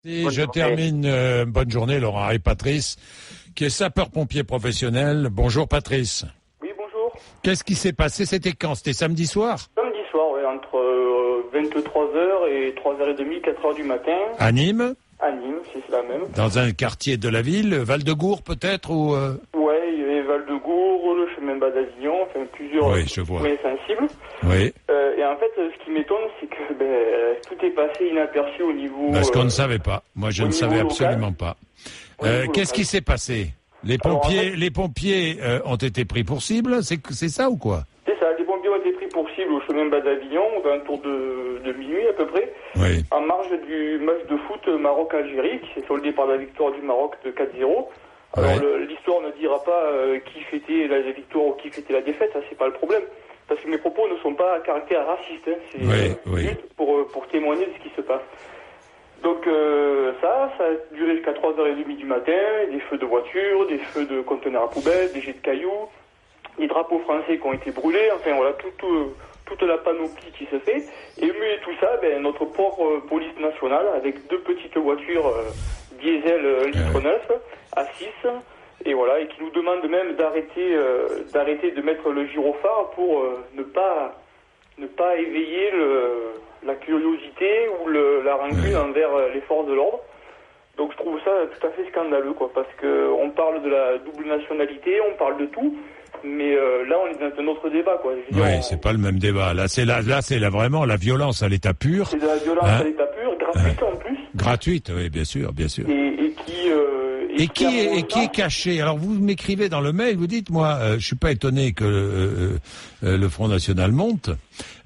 Et je termine, bonne journée, Laurent et Patrice, qui est sapeur-pompier professionnel. Bonjour Patrice. Oui, bonjour. Qu'est-ce qui s'est passé? C'était quand? C'était samedi soir? Samedi soir, oui, entre 23h et 3h30, 4h du matin. À Nîmes? À Nîmes, c'est la même. Dans un quartier de la ville, Val-de-Gour peut-être ou Ouais, il y avait Val-de-Gour, le chemin bas d'Avignon, enfin plusieurs points sensibles. Oui. Et en fait, ce qui m'étonne, c'est que tout est passé inaperçu au niveau... Parce qu'on ne savait pas. Moi, je ne savais absolument pas. Qu'est-ce qui s'est passé? Les pompiers ont été pris pour cible, c'est ça ou quoi? C'est ça, les pompiers ont été pris pour cible au chemin bas d'Avignon, aux alentours de minuit à peu près, en marge du match de foot Maroc-Algérie, qui s'est soldé par la victoire du Maroc de 4-0. Alors l'histoire ne dira pas qui fêtait la victoire ou qui fêtait la défaite, ça c'est pas le problème. Parce que mes propos ne sont pas à caractère raciste, hein. C'est juste pour témoigner de ce qui se passe. Donc ça a duré jusqu'à 3h30 du matin, des feux de voiture, des feux de conteneurs à poubelle, des jets de cailloux, des drapeaux français qui ont été brûlés, enfin voilà, toute la panoplie qui se fait. Et au milieu de tout ça, notre pauvre police nationale, avec deux petites voitures diesel litre 9 à 6, et voilà, et qui nous demande même d'arrêter de mettre le gyrophare pour ne pas éveiller la curiosité ou la rancune envers les forces de l'ordre. Donc je trouve ça tout à fait scandaleux, quoi, parce que on parle de la double nationalité, on parle de tout, mais là on est dans un autre débat, quoi. C'est pas le même débat. Là c'est vraiment la violence à l'état pur. C'est de la violence à l'état pur, gratuite en plus. Gratuite, oui, bien sûr. Et qui est caché. Alors vous m'écrivez dans le mail, vous dites, moi, je suis pas étonné que le Front National monte.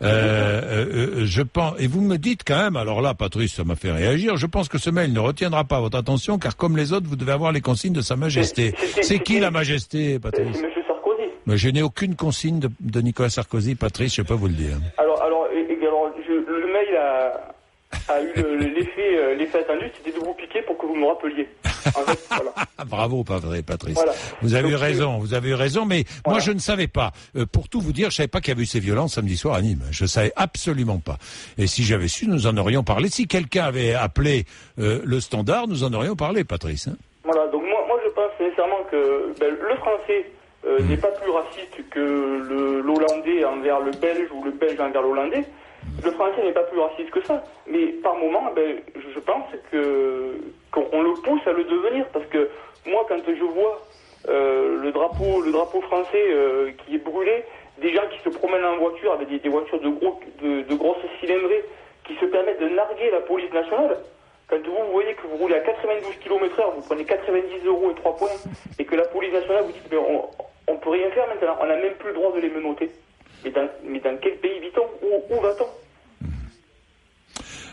Je pense, et vous me dites quand même, alors là, Patrice, ça m'a fait réagir. Je pense que ce mail ne retiendra pas votre attention, car comme les autres, vous devez avoir les consignes de Sa Majesté. C'est qui la Majesté, Patrice? C'est Monsieur Sarkozy. Mais je n'ai aucune consigne de Nicolas Sarkozy, Patrice. Je peux vous le dire. Alors, le mail a eu l'effet attendu, c'était de vous piquer pour que vous me rappeliez. En fait, voilà. Bravo, Patrice. Voilà. Vous avez eu raison, mais moi je ne savais pas. Pour tout vous dire, je savais pas qu'il y avait eu ces violences samedi soir à Nîmes. Je savais absolument pas. Et si j'avais su, nous en aurions parlé. Si quelqu'un avait appelé le Standard, nous en aurions parlé, Patrice. Hein. Voilà, donc moi je pense sincèrement que le français n'est pas plus raciste que l'hollandais envers le belge ou le belge envers l'hollandais. Le français n'est pas plus raciste que ça, mais par moment, je pense qu'on le pousse à le devenir, parce que moi, quand je vois le drapeau français qui est brûlé, des gens qui se promènent en voiture avec des voitures de grosses cylindrées, qui se permettent de narguer la police nationale, quand vous voyez que vous roulez à 92 km/h, vous prenez 90 € et 3 points, et que la police nationale vous dit on peut rien faire maintenant, on n'a même plus le droit de les menotter. Mais dans quel pays vit-on? Où va-t-on?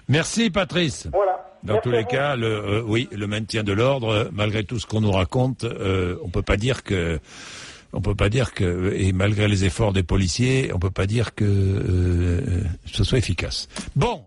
Merci Patrice. Voilà. Dans tous les cas, le maintien de l'ordre, malgré tout ce qu'on nous raconte, on peut pas dire que, et malgré les efforts des policiers, on peut pas dire que ce soit efficace. Bon.